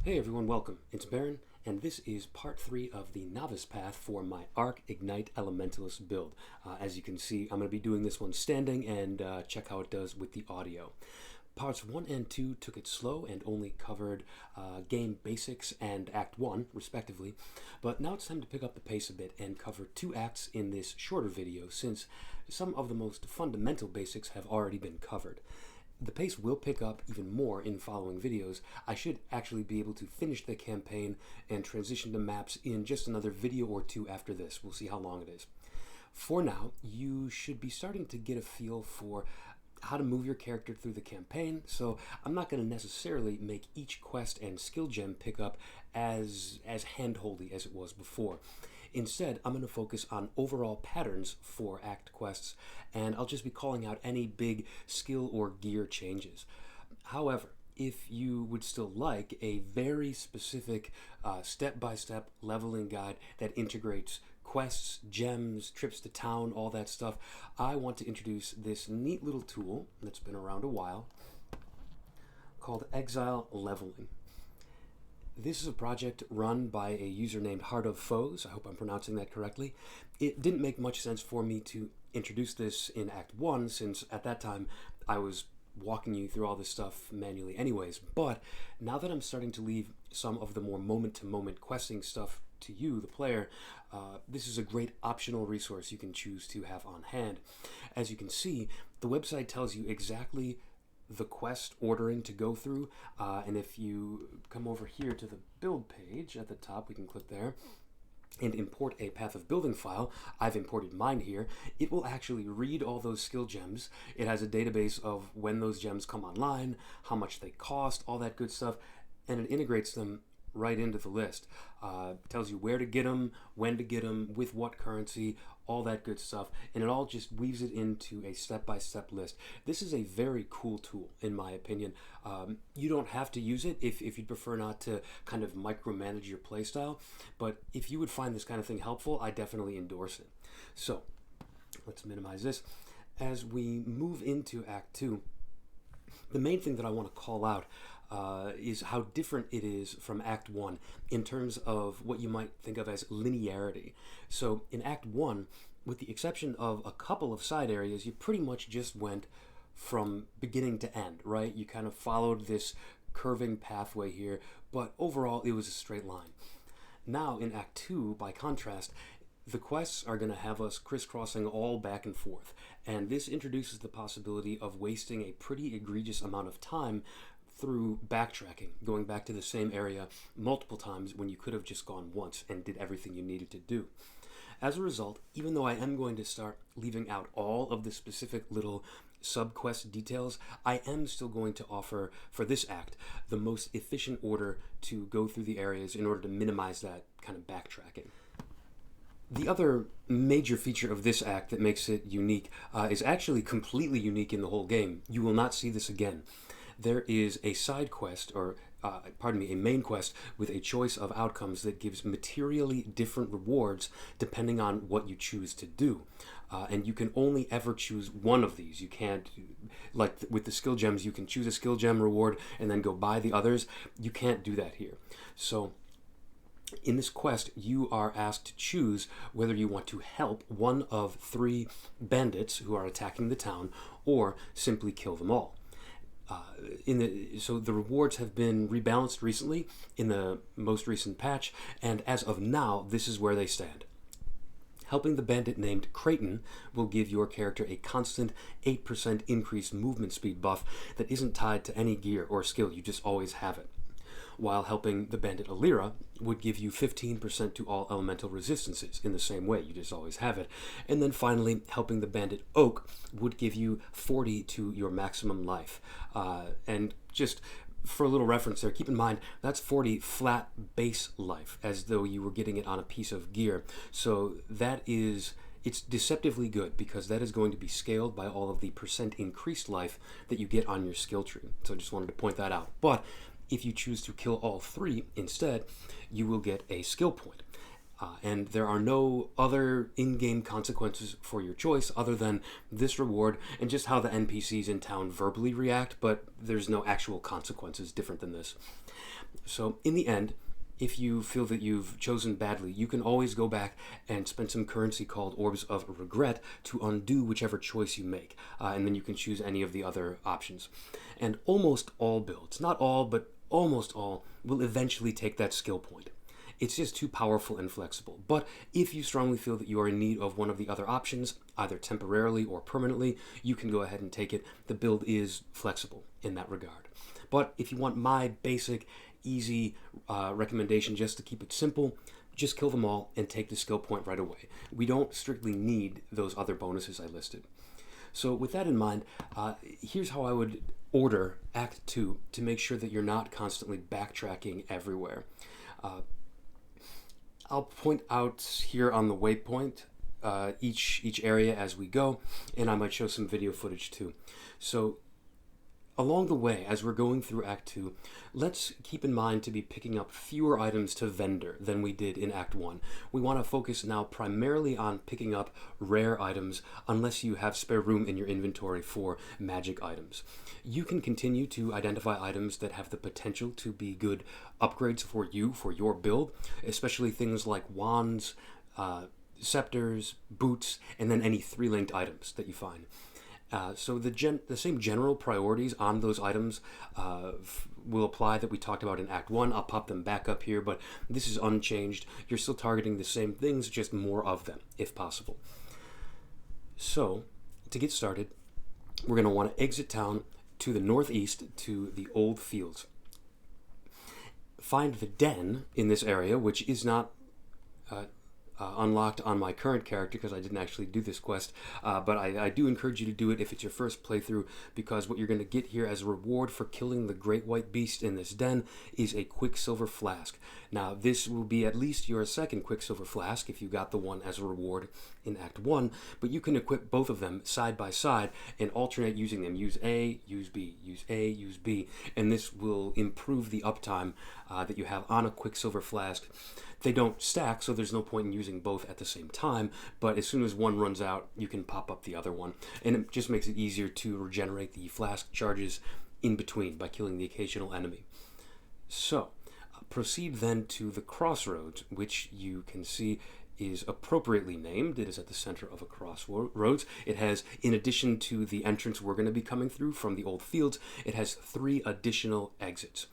Hey everyone, welcome. It's Baron, and this is part 3 of the Novice Path for my Arc Ignite Elementalist build. As you can see, I'm going to be doing this one standing and check how it does with the audio. Parts 1 and 2 took it slow and only covered game basics and Act 1, respectively, but now it's time to pick up the pace a bit and cover 2 acts in this shorter video since some of the most fundamental basics have already been covered. The pace will pick up even more in following videos. I should actually be able to finish the campaign and transition to maps in just another video or 2 after this. We'll see how long it is. For now, you should be starting to get a feel for how to move your character through the campaign, so I'm not going to necessarily make each quest and skill gem pick up as hand-holdy as it was before. Instead, I'm going to focus on overall patterns for act quests, and I'll just be calling out any big skill or gear changes. However, if you would still like a very specific step-by-step leveling guide that integrates quests, gems, trips to town, all that stuff, I want to introduce this neat little tool that's been around a while called Exile Leveling. This is a project run by a user named Heart of Foes. I hope I'm pronouncing that correctly. It didn't make much sense for me to introduce this in Act 1 since at that time I was walking you through all this stuff manually anyways, but now that I'm starting to leave some of the more moment-to-moment questing stuff to you, the player, this is a great optional resource you can choose to have on hand. As you can see, the website tells you exactly the quest ordering to go through, and if you come over here to the build page at the top, we can click there and import a Path of Building file. I've imported mine here. It will actually read all those skill gems. It has a database of when those gems come online, how much they cost, all that good stuff, and it integrates them right into the list. Tells you where to get them, when to get them, with what currency, all that good stuff, and it all just weaves it into a step-by-step list. This is a very cool tool, in my opinion. You don't have to use it if you'd prefer not to kind of micromanage your playstyle, but if you would find this kind of thing helpful, I definitely endorse it. So, let's minimize this. As we move into Act 2, the main thing that I want to call out is how different it is from Act 1 in terms of what you might think of as linearity. So in Act 1, with the exception of a couple of side areas, you pretty much just went from beginning to end, right? You kind of followed this curving pathway here, but overall it was a straight line. Now in Act 2, by contrast, the quests are going to have us crisscrossing all back and forth, and this introduces the possibility of wasting a pretty egregious amount of time through backtracking, going back to the same area multiple times when you could have just gone once and did everything you needed to do. As a result, even though I am going to start leaving out all of the specific little sub-quest details, I am still going to offer, for this act, the most efficient order to go through the areas in order to minimize that kind of backtracking. The other major feature of this act that makes it unique is actually completely unique in the whole game. You will not see this again. There is a side quest, or a main quest with a choice of outcomes that gives materially different rewards depending on what you choose to do. And you can only ever choose one of these. You can't, like with the skill gems, you can choose a skill gem reward and then go buy the others. You can't do that here. So in this quest, you are asked to choose whether you want to help one of 3 bandits who are attacking the town or simply kill them all. So the rewards have been rebalanced recently in the most recent patch, and as of now, this is where they stand. Helping the bandit named Kraityn will give your character a constant 8% increased movement speed buff that isn't tied to any gear or skill, you just always have it. While helping the bandit Alira would give you 15% to all elemental resistances in the same way, you just always have it. And then finally, helping the bandit Oak would give you 40 to your maximum life. And just for a little reference there, keep in mind that's 40 flat base life, as though you were getting it on a piece of gear. So it's deceptively good because that is going to be scaled by all of the percent increased life that you get on your skill tree. So I just wanted to point that out. But if you choose to kill all 3 instead, you will get a skill point. And there are no other in-game consequences for your choice other than this reward and just how the NPCs in town verbally react, but there's no actual consequences different than this. So in the end, if you feel that you've chosen badly, you can always go back and spend some currency called Orbs of Regret to undo whichever choice you make, and then you can choose any of the other options. And almost all builds, not all, but almost all, will eventually take that skill point. It's just too powerful and flexible. But if you strongly feel that you are in need of one of the other options, either temporarily or permanently, you can go ahead and take it. The build is flexible in that regard. But if you want my basic, easy recommendation just to keep it simple, just kill them all and take the skill point right away. We don't strictly need those other bonuses I listed. So with that in mind, here's how I would order Act 2 to make sure that you're not constantly backtracking everywhere. I'll point out here on the waypoint each area as we go, and I might show some video footage too. So along the way, as we're going through Act 2, let's keep in mind to be picking up fewer items to vendor than we did in Act 1. We want to focus now primarily on picking up rare items unless you have spare room in your inventory for magic items. You can continue to identify items that have the potential to be good upgrades for you, for your build, especially things like wands, scepters, boots, and then any 3-linked items that you find. So the same general priorities on those items will apply that we talked about in Act 1. I'll pop them back up here, but this is unchanged. You're still targeting the same things, just more of them, if possible. So, to get started, we're going to want to exit town to the northeast to the Old Fields. Find the den in this area, which is not unlocked on my current character because I didn't actually do this quest, but I do encourage you to do it if it's your first playthrough, because what you're going to get here as a reward for killing the Great White Beast in this den is a Quicksilver Flask. Now this will be at least your second Quicksilver Flask if you got the one as a reward in Act 1, but you can equip both of them side by side and alternate using them. Use A, use B, use A, use B, and this will improve the uptime that you have on a Quicksilver Flask. They don't stack, so there's no point in using both at the same time, but as soon as one runs out, you can pop up the other one, and it just makes it easier to regenerate the flask charges in between by killing the occasional enemy. So, proceed then to the crossroads, which you can see is appropriately named. It is at the center of a crossroads. It has, in addition to the entrance we're going to be coming through from the Old Fields, it has 3 additional exits.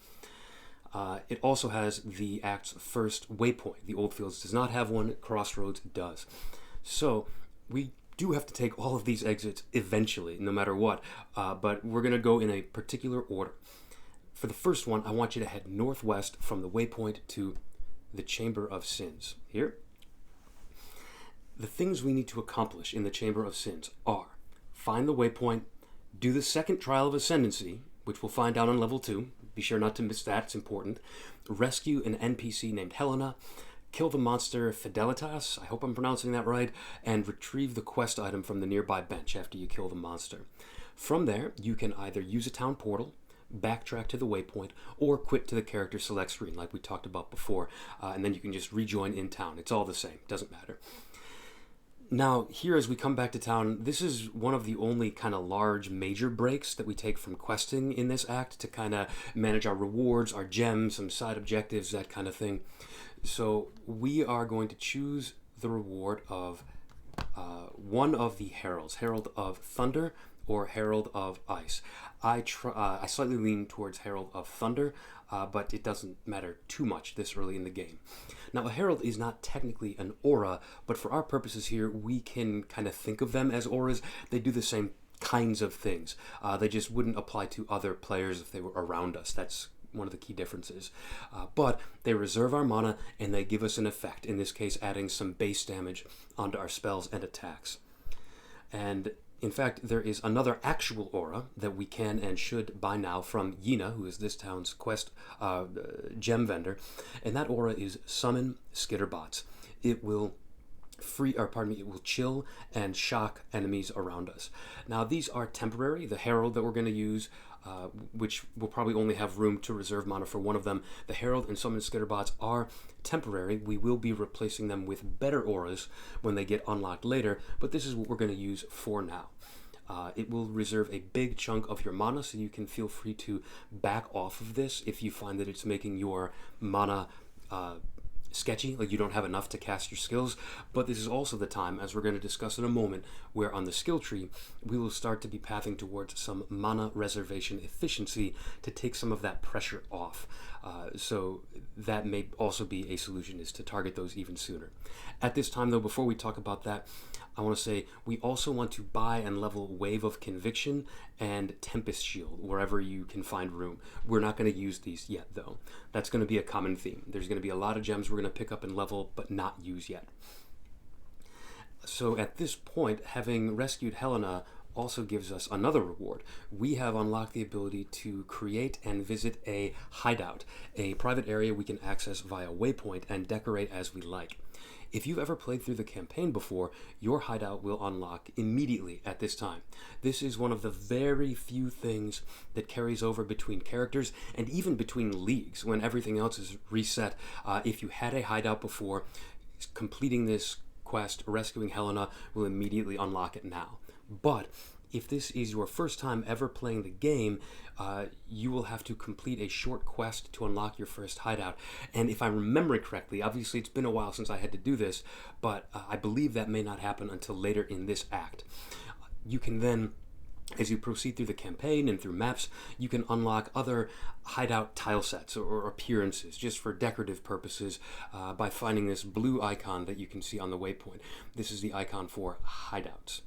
It also has the Act's first waypoint. The Old Fields does not have one, Crossroads does. So we do have to take all of these exits eventually, no matter what, but we're going to go in a particular order. For the first one, I want you to head northwest from the waypoint to the Chamber of Sins. Here. The things we need to accomplish in the Chamber of Sins are: find the waypoint, do the second trial of Ascendancy, which we'll find out on level 2. Be sure not to miss that, it's important. Rescue an NPC named Helena, kill the monster Fidelitas, I hope I'm pronouncing that right, and retrieve the quest item from the nearby bench after you kill the monster. From there, you can either use a town portal, backtrack to the waypoint, or quit to the character select screen like we talked about before, and then you can just rejoin in town. It's all the same, doesn't matter. Now, here as we come back to town, this is one of the only kind of large major breaks that we take from questing in this act to kind of manage our rewards, our gems, some side objectives, that kind of thing. So we are going to choose the reward of one of the heralds, Herald of Thunder or Herald of Ice. I slightly lean towards Herald of Thunder, but it doesn't matter too much this early in the game. Now, a herald is not technically an aura, but for our purposes here, we can kind of think of them as auras. They do the same kinds of things. They just wouldn't apply to other players if they were around us. That's one of the key differences. But they reserve our mana, and they give us an effect, in this case adding some base damage onto our spells and attacks. And in fact, there is another actual aura that we can and should buy now from Yina, who is this town's quest gem vendor, and that aura is Summon Skitterbots. It will it will chill and shock enemies around us. Now, these are temporary. The Herald that we're going to use, which will probably only have room to reserve mana for one of them, the Herald and Summon Skitterbots are temporary. We will be replacing them with better auras when they get unlocked later, but this is what we're going to use for now. It will reserve a big chunk of your mana, so you can feel free to back off of this if you find that it's making your mana sketchy, like you don't have enough to cast your skills. But this is also the time, as we're going to discuss in a moment, where on the skill tree we will start to be pathing towards some mana reservation efficiency to take some of that pressure off. So that may also be a solution, is to target those even sooner. At this time though, before we talk about that, I want to say we also want to buy and level Wave of Conviction and Tempest Shield wherever you can find room. We're not going to use these yet though. That's going to be a common theme. There's going to be a lot of gems we're going to pick up and level but not use yet. So at this point, having rescued Helena also gives us another reward. We have unlocked the ability to create and visit a hideout, a private area we can access via waypoint and decorate as we like. If you've ever played through the campaign before, your hideout will unlock immediately at this time. This is one of the very few things that carries over between characters and even between leagues when everything else is reset. If you had a hideout before, completing this quest, rescuing Helena, will immediately unlock it now. But if this is your first time ever playing the game, you will have to complete a short quest to unlock your first hideout. And if I remember correctly, obviously it's been a while since I had to do this, but I believe that may not happen until later in this act. You can then, as you proceed through the campaign and through maps, you can unlock other hideout tile sets or appearances just for decorative purposes by finding this blue icon that you can see on the waypoint. This is the icon for hideouts.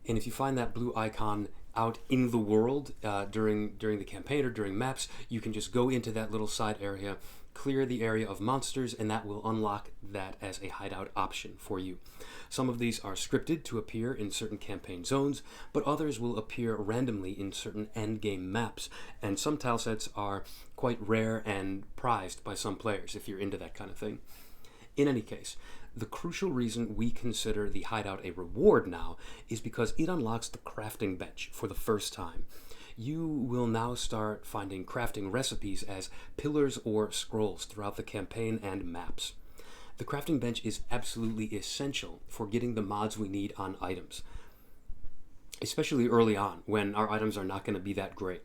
And if you find that blue icon out in the world during the campaign or during maps, you can just go into that little side area, clear the area of monsters, and that will unlock that as a hideout option for you. Some of these are scripted to appear in certain campaign zones, but others will appear randomly in certain endgame maps, and some tile sets are quite rare and prized by some players if you're into that kind of thing. In any case, the crucial reason we consider the hideout a reward now is because it unlocks the crafting bench for the first time. You will now start finding crafting recipes as pillars or scrolls throughout the campaign and maps. The crafting bench is absolutely essential for getting the mods we need on items, especially early on when our items are not going to be that great.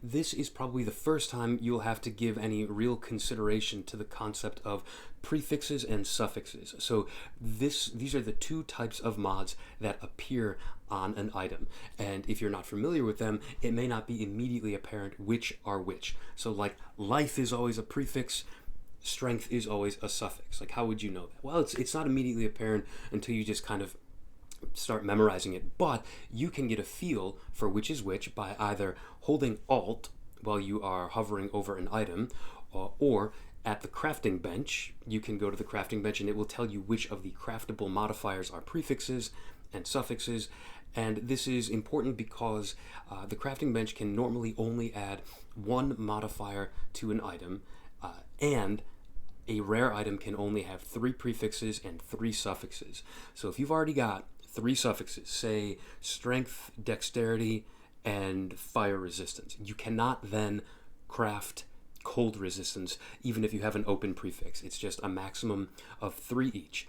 This is probably the first time you'll have to give any real consideration to the concept of prefixes and suffixes. So these are the two types of mods that appear on an item. And if you're not familiar with them, it may not be immediately apparent which are which. So like life is always a prefix, strength is always a suffix. Like how would you know that? Well, it's not immediately apparent until you just kind of start memorizing it, but you can get a feel for which is which by either holding Alt while you are hovering over an item, or at the crafting bench, you can go to the crafting bench and it will tell you which of the craftable modifiers are prefixes and suffixes. And this is important because the crafting bench can normally only add one modifier to an item, and a rare item can only have 3 prefixes and 3 suffixes. So if you've already got 3 suffixes, say strength, dexterity, and fire resistance, you cannot then craft cold resistance even if you have an open prefix. It's just a maximum of 3 each.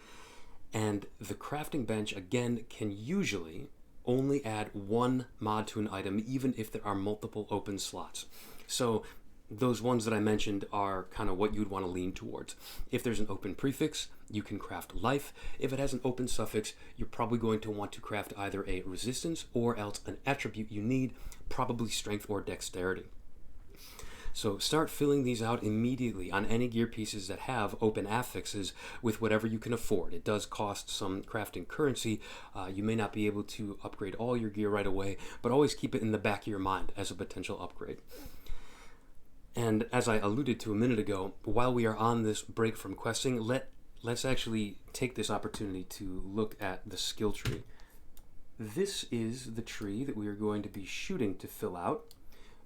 And the crafting bench, again, can usually only add 1 mod to an item even if there are multiple open slots. So those ones that I mentioned are kind of what you'd want to lean towards. If there's an open prefix, you can craft life. If it has an open suffix, you're probably going to want to craft either a resistance or else an attribute you need, probably strength or dexterity. So start filling these out immediately on any gear pieces that have open affixes with whatever you can afford. It does cost some crafting currency. You may not be able to upgrade all your gear right away, but always keep it in the back of your mind as a potential upgrade. And as I alluded to a minute ago, while we are on this break from questing, let's actually take this opportunity to look at the skill tree. This is the tree that we are going to be shooting to fill out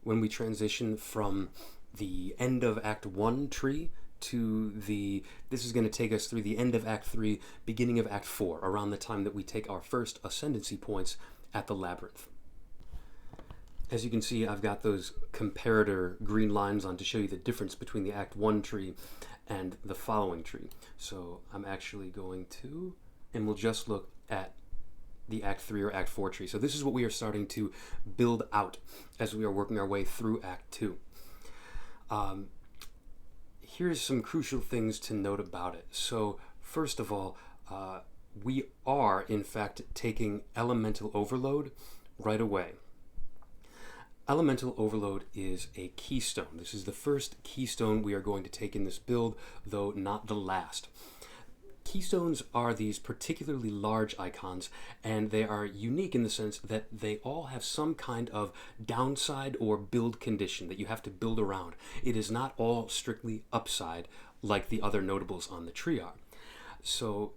when we transition from the end of Act 1 tree to this is going to take us through the end of Act 3, beginning of Act 4, around the time that we take our first ascendancy points at the Labyrinth. As you can see, I've got those comparator green lines on to show you the difference between the Act 1 tree and the following tree. So I'm actually going to, and we'll just look at the Act 3 or Act 4 tree. So this is what we are starting to build out as we are working our way through Act 2. Here's some crucial things to note about it. So first of all, we are in fact taking Elemental Overload right away. Elemental Overload is a keystone. This is the first keystone we are going to take in this build, though not the last. Keystones are these particularly large icons, and they are unique in the sense that they all have some kind of downside or build condition that you have to build around. It is not all strictly upside like the other notables on the tree are. So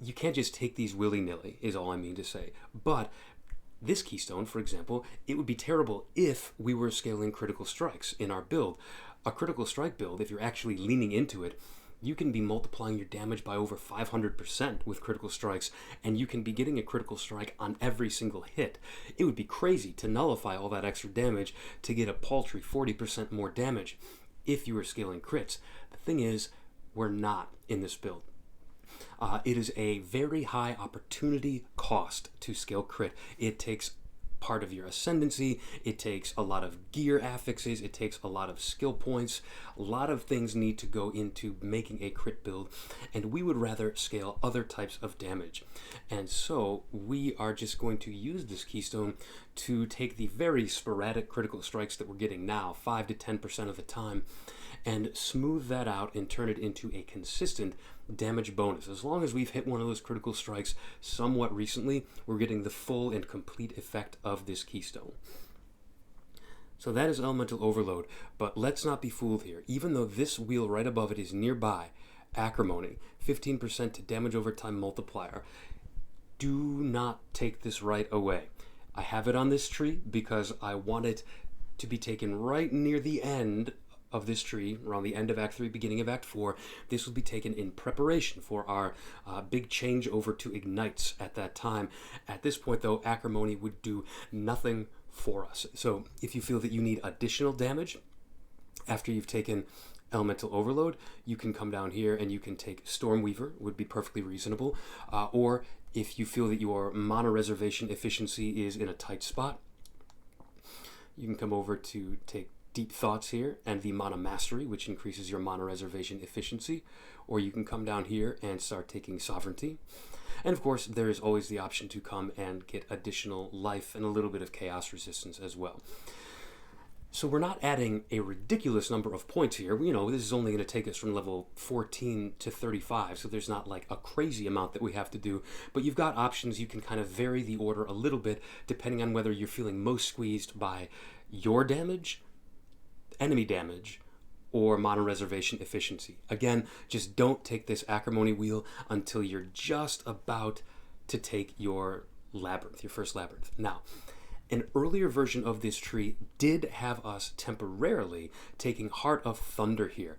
you can't just take these willy-nilly, is all I mean to say. But this keystone, for example, it would be terrible if we were scaling critical strikes in our build. A critical strike build, if you're actually leaning into it, you can be multiplying your damage by over 500% with critical strikes, and you can be getting a critical strike on every single hit. It would be crazy to nullify all that extra damage to get a paltry 40% more damage if you were scaling crits. The thing is, we're not in this build. It is a very high opportunity cost to scale crit. It takes part of your ascendancy, it takes a lot of gear affixes, it takes a lot of skill points, a lot of things need to go into making a crit build, and we would rather scale other types of damage. And so we are just going to use this keystone to take the very sporadic critical strikes that we're getting now, 5 to 10% of the time, and smooth that out and turn it into a consistent damage bonus. As long as we've hit one of those critical strikes somewhat recently, we're getting the full and complete effect of this keystone. So that is Elemental Overload, but let's not be fooled here. Even though this wheel right above it is nearby, Acrimony, 15% to damage over time multiplier, do not take this right away. I have it on this tree because I want it to be taken right near the end of this tree, around the end of Act 3, beginning of Act 4. This will be taken in preparation for our big change over to Ignites at that time. At this point, though, Acrimony would do nothing for us. So if you feel that you need additional damage after you've taken Elemental Overload, you can come down here and you can take Stormweaver, would be perfectly reasonable. Or if you feel that your mana reservation efficiency is in a tight spot, you can come over to take Deep Thoughts here and the Mana Mastery, which increases your mana reservation efficiency, or you can come down here and start taking Sovereignty. And of course, there is always the option to come and get additional life and a little bit of chaos resistance as well. So we're not adding a ridiculous number of points here. You know, this is only going to take us from level 14 to 35, so there's not like a crazy amount that we have to do. But you've got options. You can kind of vary the order a little bit depending on whether you're feeling most squeezed by your damage, enemy damage, or mana reservation efficiency. Again, just don't take this Acrimony wheel until you're just about to take your Labyrinth, your first Labyrinth. Now, an earlier version of this tree did have us temporarily taking Heart of Thunder here.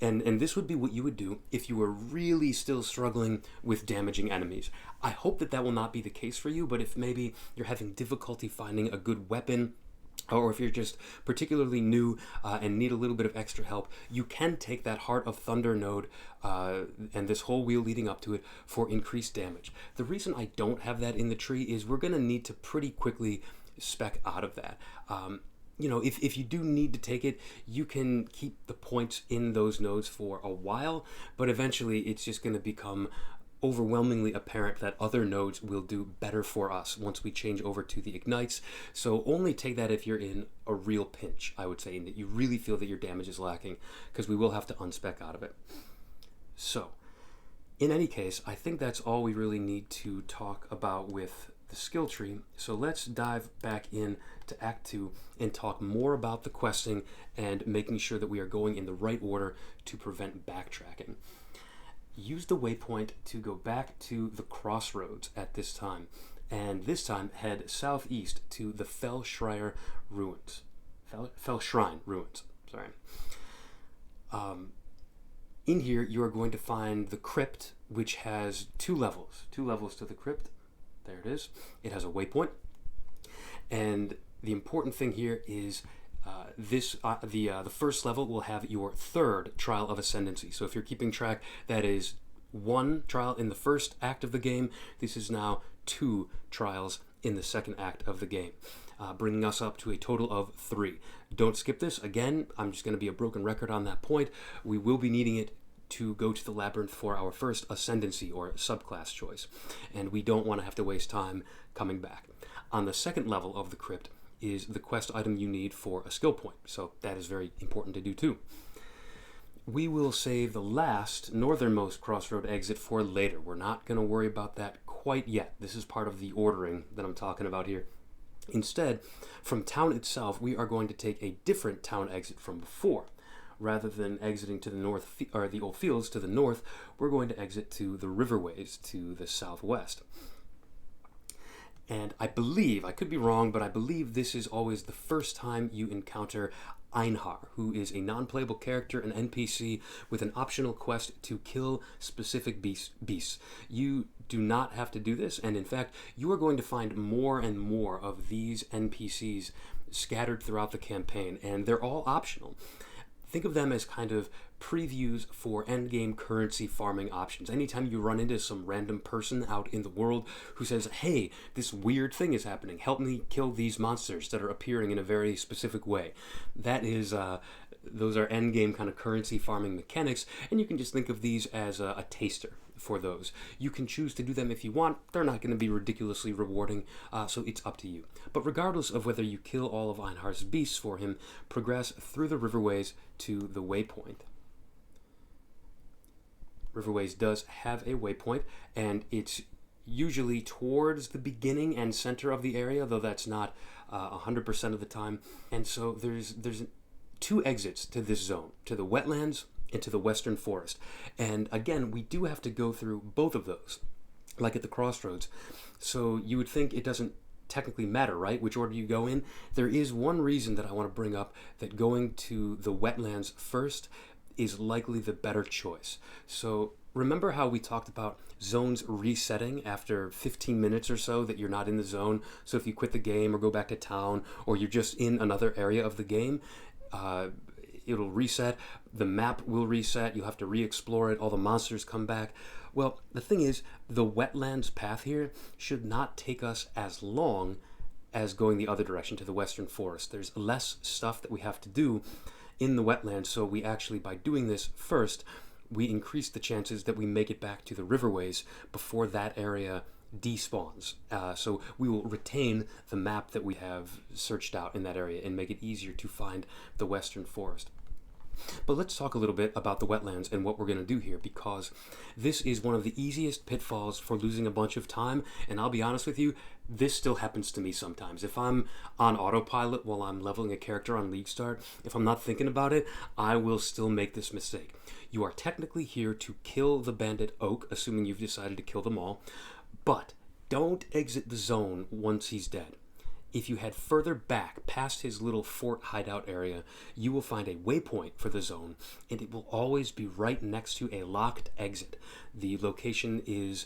And this would be what you would do if you were really still struggling with damaging enemies. I hope that that will not be the case for you, but if maybe you're having difficulty finding a good weapon, or if you're just particularly new and need a little bit of extra help, you can take that Heart of Thunder node and this whole wheel leading up to it for increased damage. The reason I don't have that in the tree is we're going to need to pretty quickly spec out of that. You know, if you do need to take it, you can keep the points in those nodes for a while, but eventually it's just going to become overwhelmingly apparent that other nodes will do better for us once we change over to the Ignites. So only take that if you're in a real pinch, I would say, and that you really feel that your damage is lacking, because we will have to unspec out of it. So, in any case, I think that's all we really need to talk about with the skill tree. So let's dive back in to Act 2 and talk more about the questing and making sure that we are going in the right order to prevent backtracking. Use the waypoint to go back to the crossroads at this time, and this time head southeast to the Fell Shrine Ruins. Sorry. In here, you are going to find the crypt, which has two levels to the crypt. There it is. It has a waypoint, and the important thing here is the first level will have your third Trial of Ascendancy. So if you're keeping track, that is one trial in the first act of the game. This is now 2 trials in the second act of the game, bringing us up to a total of 3. Don't skip this. Again, I'm just going to be a broken record on that point. We will be needing it to go to the Labyrinth for our first ascendancy or subclass choice, and we don't want to have to waste time coming back. On the second level of the crypt is the quest item you need for a skill point, so that is very important to do too. We will save the last northernmost crossroad exit for later. We're not going to worry about that quite yet. This is part of the ordering that I'm talking about here. Instead, from town itself, we are going to take a different town exit from before. Rather than exiting to the north, or the old fields to the north, we're going to exit to the riverways to the southwest. And I believe, I could be wrong, but I believe this is always the first time you encounter Einhar, who is a non-playable character, an NPC, with an optional quest to kill specific beasts. You do not have to do this, and in fact, you are going to find more and more of these NPCs scattered throughout the campaign, and they're all optional. Think of them as kind of previews for endgame currency farming options. Anytime you run into some random person out in the world who says, hey, this weird thing is happening, help me kill these monsters that are appearing in a very specific way. That is, those are endgame kind of currency farming mechanics, and you can just think of these as a taster for those. You can choose to do them if you want. They're not going to be ridiculously rewarding, so it's up to you. But regardless of whether you kill all of Einhar's beasts for him, progress through the riverways to the waypoint. Riverways does have a waypoint, and it's usually towards the beginning and center of the area, though that's not 100% of the time. And so there's 2 exits to this zone, to the wetlands and to the western forest. And again, we do have to go through both of those, like at the crossroads. So you would think it doesn't technically matter, right, which order you go in. There is one reason that I want to bring up that going to the wetlands first is likely the better choice. So remember how we talked about zones resetting after 15 minutes or so that you're not in the zone? So if you quit the game or go back to town, or you're just in another area of the game, it'll reset, the map will reset, you'll have to re-explore it, all the monsters come back. Well, the thing is, the wetlands path here should not take us as long as going the other direction to the western forest. There's less stuff that we have to do in the wetlands, so we actually, by doing this first, we increase the chances that we make it back to the riverways before that area despawns. So we will retain the map that we have searched out in that area and make it easier to find the western forest. But let's talk a little bit about the wetlands and what we're going to do here, because this is one of the easiest pitfalls for losing a bunch of time, and I'll be honest with you, this still happens to me sometimes. If I'm on autopilot while I'm leveling a character on League Start, if I'm not thinking about it, I will still make this mistake. You are technically here to kill the bandit Oak, assuming you've decided to kill them all, but don't exit the zone once he's dead. If you head further back past his little fort hideout area, you will find a waypoint for the zone, and it will always be right next to a locked exit. The location is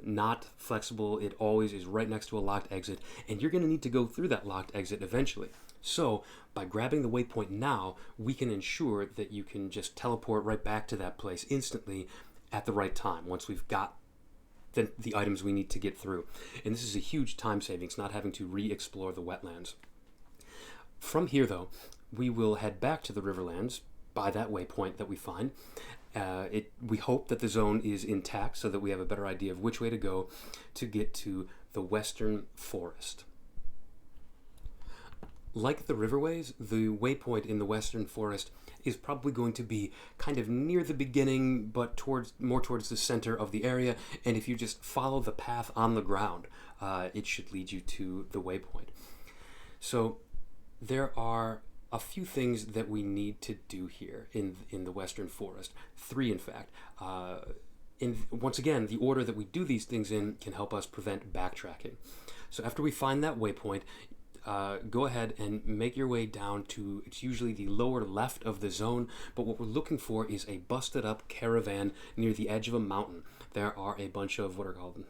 not flexible. It always is right next to a locked exit, and you're going to need to go through that locked exit eventually. So by grabbing the waypoint now, we can ensure that you can just teleport right back to that place instantly at the right time once we've got the items we need to get through. And this is a huge time savings, not having to re-explore the wetlands. From here, though, we will head back to the Riverlands by that waypoint that we find. We hope that the zone is intact so that we have a better idea of which way to go to get to the Western Forest. Like the riverways, the waypoint in the Western Forest is probably going to be kind of near the beginning, but more towards the center of the area, and if you just follow the path on the ground, it should lead you to the waypoint. So there are a few things that we need to do here in the Western Forest. 3, in fact. Once again, the order that we do these things in can help us prevent backtracking. So after we find that waypoint, go ahead and make your way down to, it's usually the lower left of the zone, but what we're looking for is a busted up caravan near the edge of a mountain. There are a bunch of what are called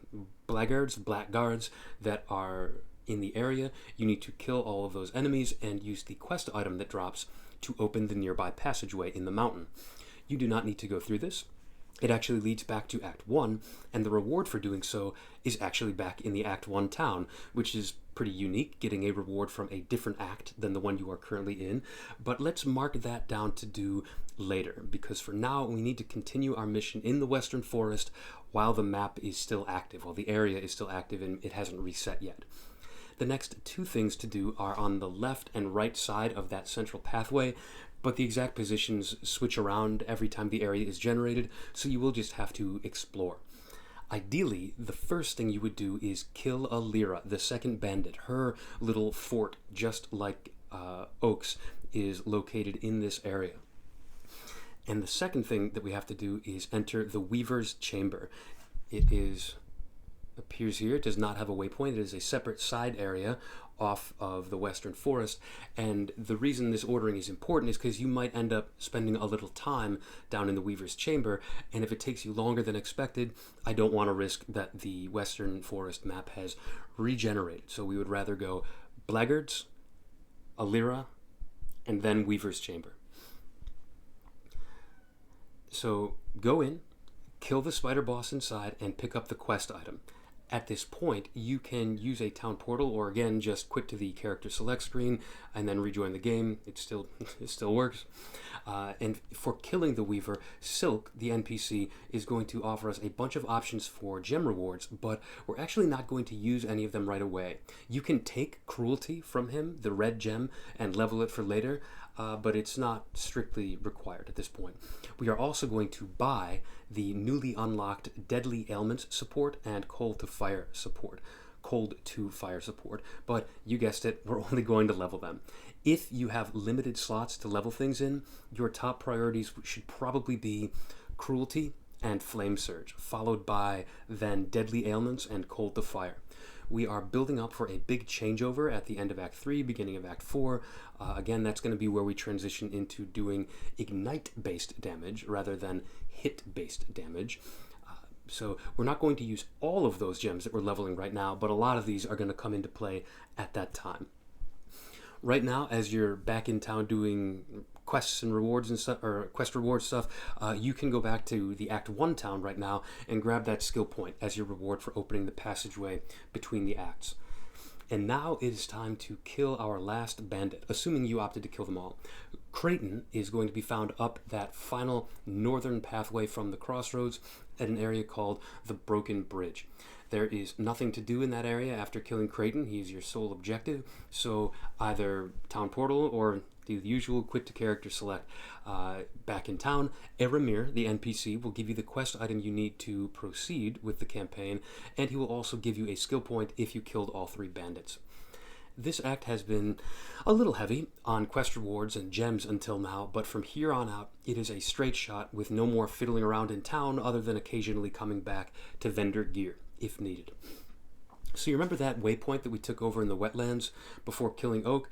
blackguards that are in the area. You need to kill all of those enemies and use the quest item that drops to open the nearby passageway in the mountain. You do not need to go through this. it actually leads back to Act 1, and the reward for doing so is actually back in the Act 1 town, which is pretty unique, getting a reward from a different act than the one you are currently in. But let's mark that down to do later, because for now we need to continue our mission in the Western Forest while the map is still active, while the area is still active and it hasn't reset yet. The next two things to do are on the left and right side of that central pathway, but the exact positions switch around every time the area is generated, so you will just have to explore. Ideally, the first thing you would do is kill Lyra, the second bandit. Her little fort, just like Oak's, is located in this area. And the second thing that we have to do is enter the Weaver's Chamber. It appears here. It does not have a waypoint. It is a separate side area off of the Western Forest, and the reason this ordering is important is because you might end up spending a little time down in the Weaver's Chamber, and if it takes you longer than expected, I don't want to risk that the Western Forest map has regenerated. So we would rather go Blackguards, Lyra, and then Weaver's Chamber. So go in, kill the spider boss inside, and pick up the quest item. At this point, you can use a town portal, or again, just quit to the character select screen and then rejoin the game. It still works. And for killing the Weaver, Silk, the NPC, is going to offer us a bunch of options for gem rewards, but we're actually not going to use any of them right away. You can take Cruelty from him, the red gem, and level it for later, but it's not strictly required at this point. We are also going to buy the newly unlocked Deadly Ailments support and Cold to Fire support, but you guessed it, we're only going to level them. If you have limited slots to level things in, your top priorities should probably be Cruelty and Flame Surge, followed by then Deadly Ailments and Cold to Fire. We are building up for a big changeover at the end of Act 3, beginning of Act 4. Again, that's going to be where we transition into doing Ignite-based damage rather than hit-based damage. So we're not going to use all of those gems that we're leveling right now, but a lot of these are going to come into play at that time. Right now, as you're back in town doing quests and rewards and stuff, or quest reward stuff, you can go back to the Act 1 town right now and grab that skill point as your reward for opening the passageway between the acts. And now it is time to kill our last bandit, assuming you opted to kill them all. Kraityn is going to be found up that final northern pathway from the crossroads at an area called the Broken Bridge. There is nothing to do in that area after killing Kraityn. He is your sole objective, so either town portal or do the usual quit to character select. Back in town, Eramir, the NPC, will give you the quest item you need to proceed with the campaign, and he will also give you a skill point if you killed all 3 bandits. This act has been a little heavy on quest rewards and gems until now, but from here on out, it is a straight shot with no more fiddling around in town other than occasionally coming back to vendor gear, if needed. So you remember that waypoint that we took over in the wetlands before killing Oak?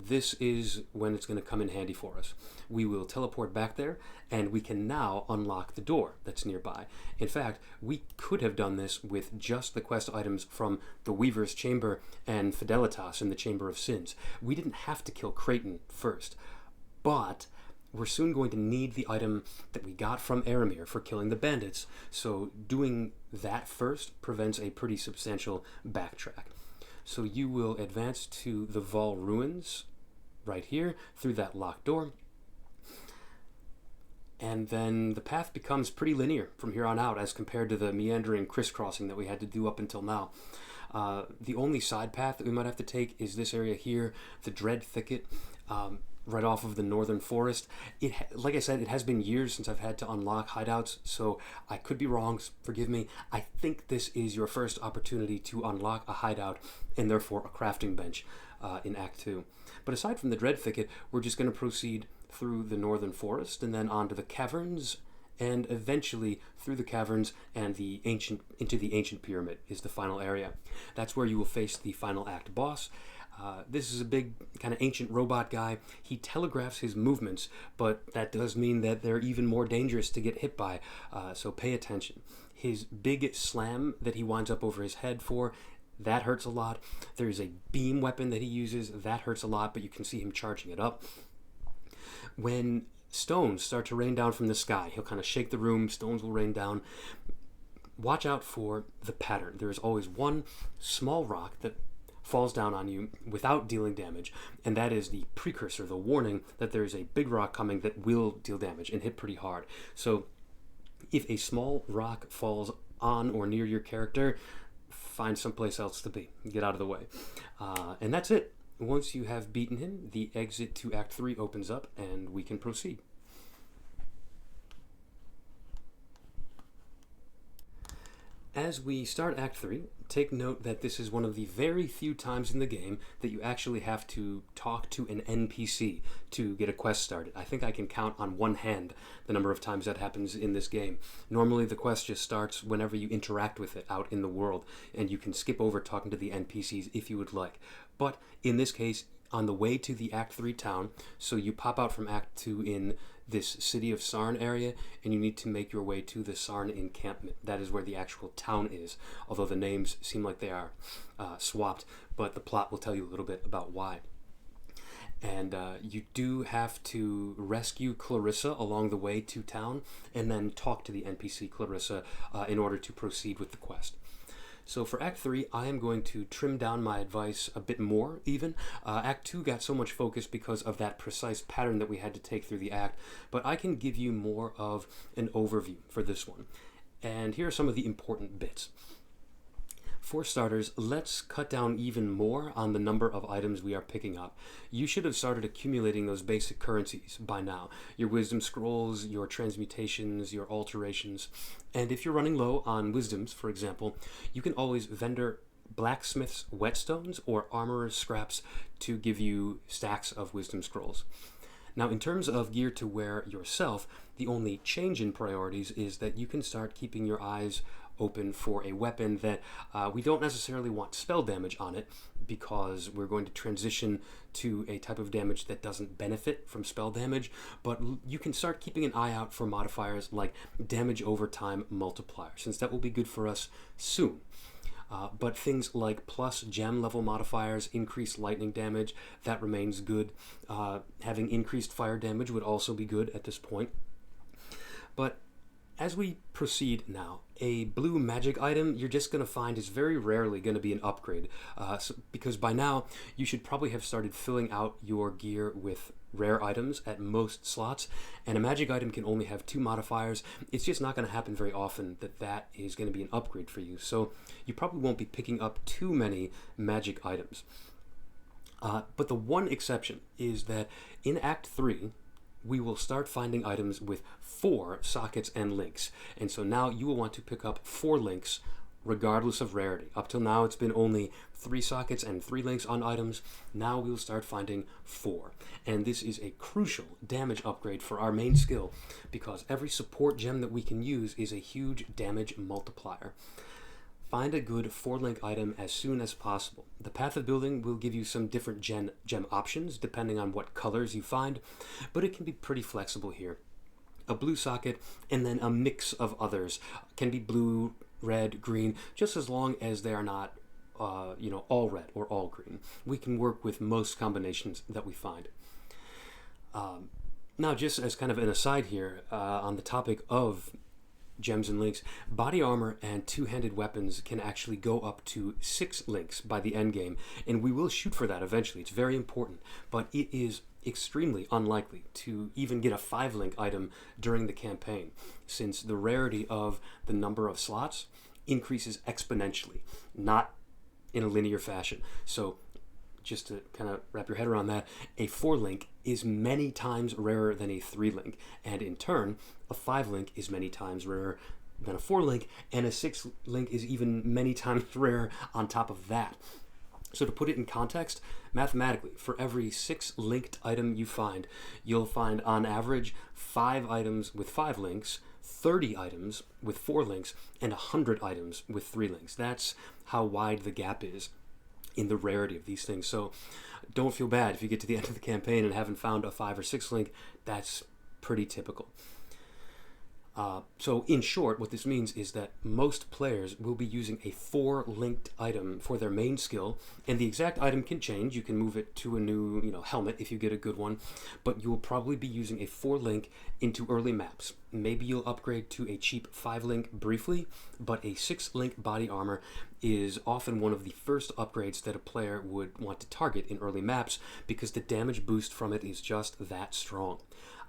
This is when it's going to come in handy for us. We will teleport back there, and we can now unlock the door that's nearby. In fact, we could have done this with just the quest items from the Weaver's Chamber and Fidelitas in the Chamber of Sins. We didn't have to kill Kraityn first, but we're soon going to need the item that we got from Eramir for killing the bandits, so doing that first prevents a pretty substantial backtrack. So you will advance to the Vol Ruins right here through that locked door, and then the path becomes pretty linear from here on out as compared to the meandering crisscrossing that we had to do up until now. The only side path that we might have to take is this area here, the Dread Thicket, right off of the Northern Forest. Like I said, it has been years since I've had to unlock hideouts, so I could be wrong, forgive me. I think this is your first opportunity to unlock a hideout and therefore a crafting bench in Act 2. But aside from the Dread Thicket, we're just going to proceed through the Northern Forest and then onto the caverns, and eventually through the caverns and into the Ancient Pyramid is the final area. That's where you will face the final act boss. This is a big kind of ancient robot guy. He telegraphs his movements, but that does mean that they're even more dangerous to get hit by, so pay attention. His big slam that he winds up over his head for, that hurts a lot. There's a beam weapon that he uses, that hurts a lot, but you can see him charging it up. When stones start to rain down from the sky. He'll kind of shake the room, stones will rain down. Watch out for the pattern. There is always one small rock that falls down on you without dealing damage, and that is the precursor, the warning that there is a big rock coming that will deal damage and hit pretty hard. So if a small rock falls on or near your character, find someplace else to be. Get out of the way. And that's it. Once you have beaten him, the exit to Act 3 opens up and we can proceed. As we start Act 3, take note that this is one of the very few times in the game that you actually have to talk to an NPC to get a quest started. I think I can count on one hand the number of times that happens in this game. Normally the quest just starts whenever you interact with it out in the world, and you can skip over talking to the NPCs if you would like. But in this case, on the way to the Act 3 town, so you pop out from Act 2 in this city of Sarn area, and you need to make your way to the Sarn encampment. That is where the actual town is, although the names seem like they are swapped, but the plot will tell you a little bit about why. And you do have to rescue Clarissa along the way to town, and then talk to the NPC Clarissa in order to proceed with the quest. So for Act 3, I am going to trim down my advice a bit more, even. Act 2 got so much focus because of that precise pattern that we had to take through the act, but I can give you more of an overview for this one. And here are some of the important bits. For starters, let's cut down even more on the number of items we are picking up. You should have started accumulating those basic currencies by now. Your wisdom scrolls, your transmutations, your alterations. And if you're running low on wisdoms, for example, you can always vendor blacksmith's whetstones or armorer's scraps to give you stacks of wisdom scrolls. Now, in terms of gear to wear yourself, the only change in priorities is that you can start keeping your eyes open for a weapon that we don't necessarily want spell damage on it, because we're going to transition to a type of damage that doesn't benefit from spell damage, but you can start keeping an eye out for modifiers like damage over time multiplier, since that will be good for us soon. But things like plus gem level modifiers, increased lightning damage, that remains good. Having increased fire damage would also be good at this point. But as we proceed now, a blue magic item you're just going to find is very rarely going to be an upgrade, because by now you should probably have started filling out your gear with rare items at most slots, and a magic item can only have 2 modifiers. It's just not going to happen very often that is going to be an upgrade for you, so you probably won't be picking up too many magic items. But the one exception is that in Act 3, we will start finding items with 4 sockets and links. And so now you will want to pick up 4 links regardless of rarity. Up till now it's been only 3 sockets and 3 links on items. Now we'll start finding 4. And this is a crucial damage upgrade for our main skill, because every support gem that we can use is a huge damage multiplier. Find a good 4-link item as soon as possible. The Path of Building will give you some different gem options depending on what colors you find, but it can be pretty flexible here. A blue socket and then a mix of others. Can be blue, red, green, just as long as they are not all red or all green. We can work with most combinations that we find. Now, just as kind of an aside here, on the topic of gems and links, body armor and 2-handed weapons can actually go up to 6 links by the end game, and we will shoot for that eventually. It's very important, but it is extremely unlikely to even get a 5-link item during the campaign, since the rarity of the number of slots increases exponentially, not in a linear fashion. So just to kind of wrap your head around that, a 4-link is many times rarer than a 3-link, and in turn, a 5-link is many times rarer than a 4-link, and a 6-link is even many times rarer on top of that. So to put it in context, mathematically, for every 6 linked item you find, you'll find on average 5 items with 5 links, 30 items with 4 links, and 100 items with 3 links. That's how wide the gap is in the rarity of these things. So don't feel bad if you get to the end of the campaign and haven't found a 5 or 6 link. That's pretty typical. So in short, what this means is that most players will be using a 4 linked item for their main skill, and the exact item can change. You can move it to a new, helmet if you get a good one, but you will probably be using a 4 link into early maps. Maybe you'll upgrade to a cheap 5 link briefly, but a 6 link body armor is often one of the first upgrades that a player would want to target in early maps because the damage boost from it is just that strong.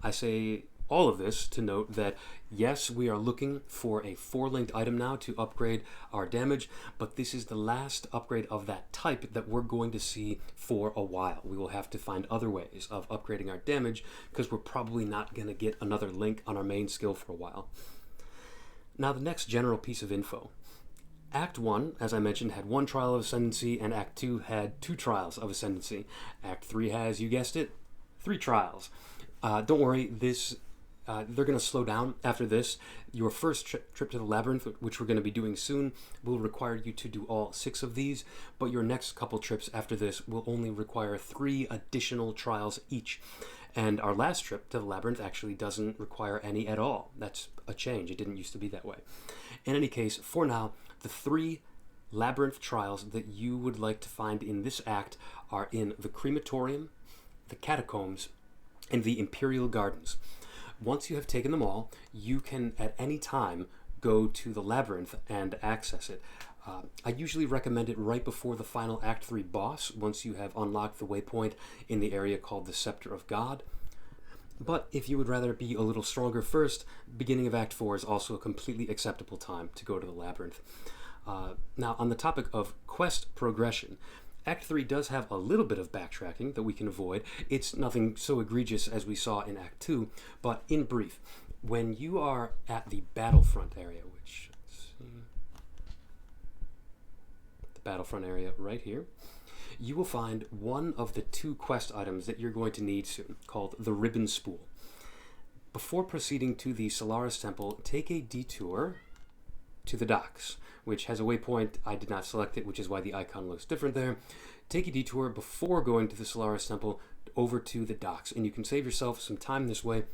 I say all of this to note that yes, we are looking for a 4-linked item now to upgrade our damage, but this is the last upgrade of that type that we're going to see for a while. We will have to find other ways of upgrading our damage because we're probably not going to get another link on our main skill for a while. Now the next general piece of info. Act 1, as I mentioned, had 1 trial of Ascendancy, and Act 2 had 2 trials of Ascendancy. Act 3 has, you guessed it, 3 trials. Don't worry, they're going to slow down after this. Your first trip to the Labyrinth, which we're going to be doing soon, will require you to do all 6 of these, but your next couple trips after this will only require 3 additional trials each. And our last trip to the Labyrinth actually doesn't require any at all. That's a change. It didn't used to be that way. In any case, for now, the 3 Labyrinth trials that you would like to find in this act are in the Crematorium, the Catacombs, and the Imperial Gardens. Once you have taken them all, you can at any time go to the Labyrinth and access it. I usually recommend it right before the final Act 3 boss, once you have unlocked the waypoint in the area called the Scepter of God. But if you would rather be a little stronger first, beginning of Act 4 is also a completely acceptable time to go to the Labyrinth. Now, on the topic of quest progression, Act 3 does have a little bit of backtracking that we can avoid. It's nothing so egregious as we saw in Act 2, but in brief, when you are at the Battlefront area, which, let's see, the Battlefront area right here, you will find one of the 2 quest items that you're going to need soon, called the Ribbon Spool. Before proceeding to the Solaris Temple, take a detour to the docks, which has a waypoint. I did not select it, which is why the icon looks different there. Take a detour before going to the Solaris Temple over to the docks, and you can save yourself some time this way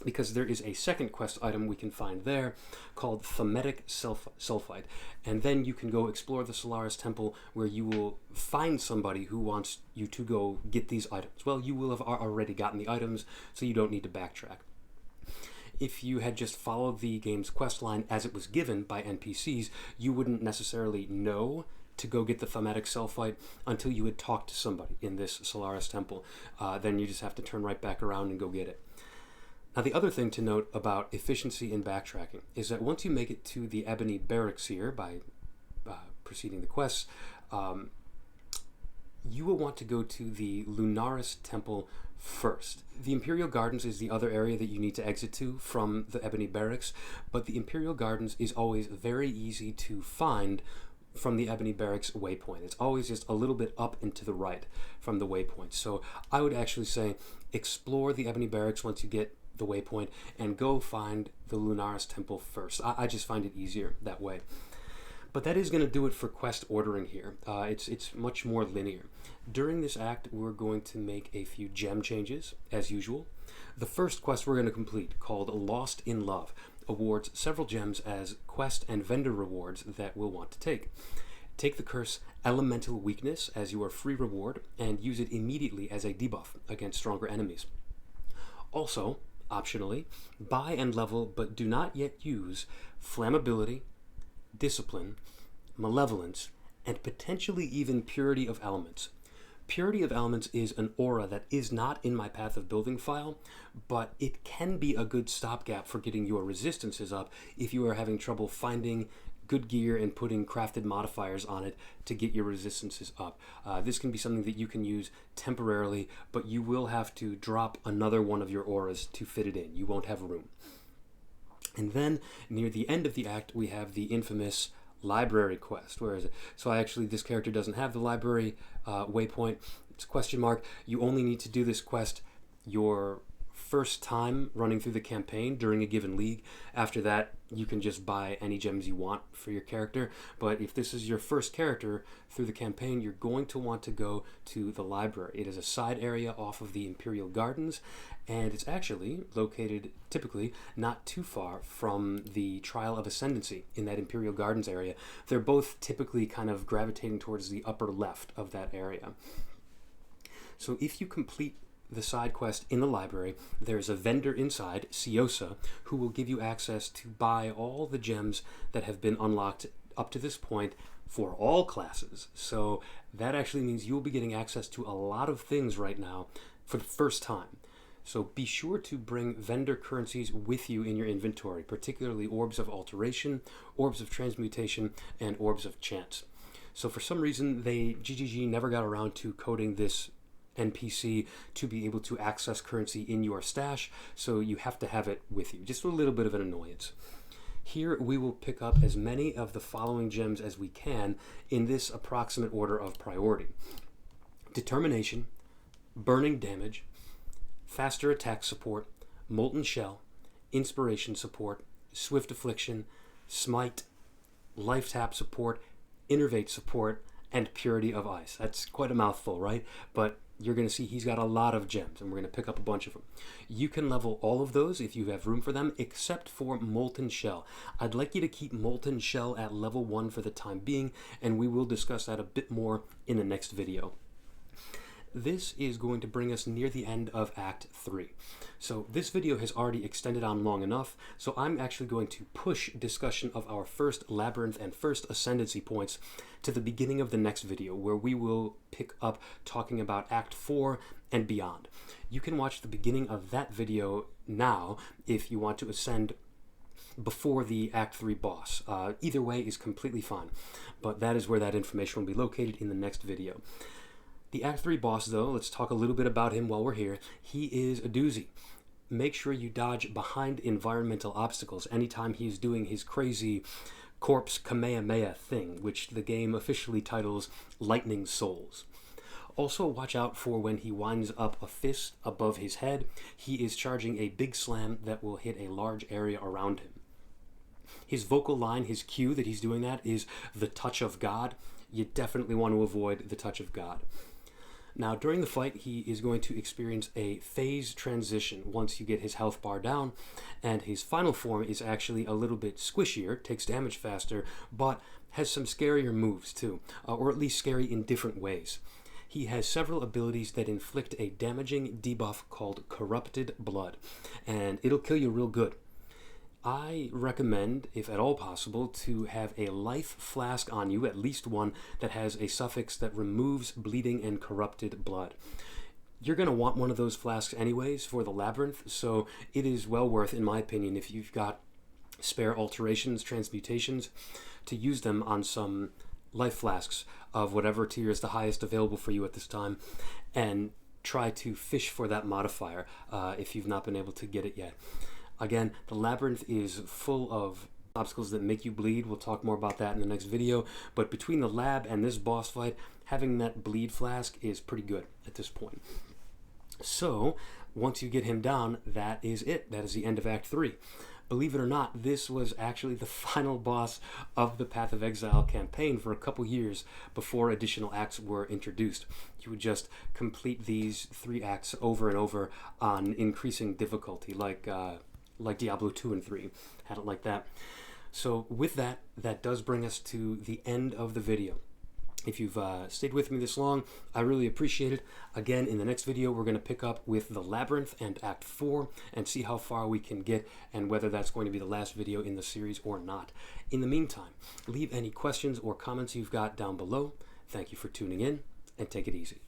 because there is a second quest item we can find there called Thaumatic Sulfite, and then you can go explore the Solaris Temple where you will find somebody who wants you to go get these items. Well, you will have already gotten the items, so you don't need to backtrack. If you had just followed the game's quest line as it was given by NPCs, you wouldn't necessarily know to go get the Thaumatic Sulfite until you had talked to somebody in this Solaris Temple. Then you just have to turn right back around and go get it. Now, the other thing to note about efficiency in backtracking is that once you make it to the Ebony Barracks here by preceding the quests, you will want to go to the Lunaris Temple first. The Imperial Gardens is the other area that you need to exit to from the Ebony Barracks, but the Imperial Gardens is always very easy to find from the Ebony Barracks waypoint. It's always just a little bit up and to the right from the waypoint. So I would actually say explore the Ebony Barracks once you get the waypoint and go find the Lunaris Temple first. I just find it easier that way. But that is going to do it for quest ordering here. It's much more linear. During this act, we're going to make a few gem changes, as usual. The first quest we're going to complete, called Lost in Love, awards several gems as quest and vendor rewards that we'll want to take. Take the curse Elemental Weakness as your free reward, and use it immediately as a debuff against stronger enemies. Also, optionally, buy and level, but do not yet use Flammability, Discipline, Malevolence, and potentially even Purity of Elements. Purity of Elements is an aura that is not in my Path of Building file, but it can be a good stopgap for getting your resistances up if you are having trouble finding good gear and putting crafted modifiers on it to get your resistances up. This can be something that you can use temporarily, but you will have to drop another one of your auras to fit it in. You won't have room. And then, near the end of the act, we have the infamous library quest. Where is it? So this character doesn't have the library waypoint. It's a question mark. You only need to do this quest your first time running through the campaign during a given league. After that, you can just buy any gems you want for your character. But if this is your first character through the campaign, you're going to want to go to the library. It is a side area off of the Imperial Gardens, and it's actually located typically not too far from the Trial of Ascendancy in that Imperial Gardens area. They're both typically kind of gravitating towards the upper left of that area. So if you complete the side quest in the library, there's a vendor inside, Ciosa, who will give you access to buy all the gems that have been unlocked up to this point for all classes. So that actually means you'll be getting access to a lot of things right now for the first time. So be sure to bring vendor currencies with you in your inventory, particularly Orbs of Alteration, Orbs of Transmutation, and Orbs of Chance. So for some reason, GGG never got around to coding this NPC to be able to access currency in your stash, so you have to have it with you. Just a little bit of an annoyance. Here we will pick up as many of the following gems as we can in this approximate order of priority: Determination, Burning Damage, Faster Attack Support, Molten Shell, Inspiration Support, Swift Affliction, Smite, Life Tap Support, Innervate Support, and Purity of Ice. That's quite a mouthful, right? But you're going to see he's got a lot of gems, and we're going to pick up a bunch of them. You can level all of those if you have room for them, except for Molten Shell. I'd like you to keep Molten Shell at level 1 for the time being, and we will discuss that a bit more in the next video. This is going to bring us near the end of Act 3. So this video has already extended on long enough, so I'm actually going to push discussion of our first Labyrinth and first Ascendancy points to the beginning of the next video, where we will pick up talking about Act 4 and beyond. You can watch the beginning of that video now if you want to ascend before the Act 3 boss. Either way is completely fine, but that is where that information will be located in the next video. The Act 3 boss, though, let's talk a little bit about him while we're here. He is a doozy. Make sure you dodge behind environmental obstacles anytime he's doing his crazy corpse Kamehameha thing, which the game officially titles Lightning Souls. Also, watch out for when he winds up a fist above his head. He is charging a big slam that will hit a large area around him. His vocal line, his cue that he's doing that, is the Touch of God. You definitely want to avoid the Touch of God. Now, during the fight, he is going to experience a phase transition once you get his health bar down, and his final form is actually a little bit squishier, takes damage faster, but has some scarier moves too, or at least scary in different ways. He has several abilities that inflict a damaging debuff called Corrupted Blood, and it'll kill you real good. I recommend, if at all possible, to have a life flask on you, at least one, that has a suffix that removes bleeding and corrupted blood. You're going to want one of those flasks anyways for the Labyrinth, so it is well worth, in my opinion, if you've got spare alterations, transmutations, to use them on some life flasks of whatever tier is the highest available for you at this time, and try to fish for that modifier if you've not been able to get it yet. Again, the Labyrinth is full of obstacles that make you bleed. We'll talk more about that in the next video. But between the lab and this boss fight, having that bleed flask is pretty good at this point. So, once you get him down, that is it. That is the end of Act 3. Believe it or not, this was actually the final boss of the Path of Exile campaign for a couple years before additional acts were introduced. You would just complete these 3 acts over and over on increasing difficulty, like Diablo 2 and 3 had it like that. So with that, that does bring us to the end of the video. If you've stayed with me this long, I really appreciate it. Again, in the next video, we're going to pick up with the Labyrinth and Act 4 and see how far we can get and whether that's going to be the last video in the series or not. In the meantime, leave any questions or comments you've got down below. Thank you for tuning in, and take it easy.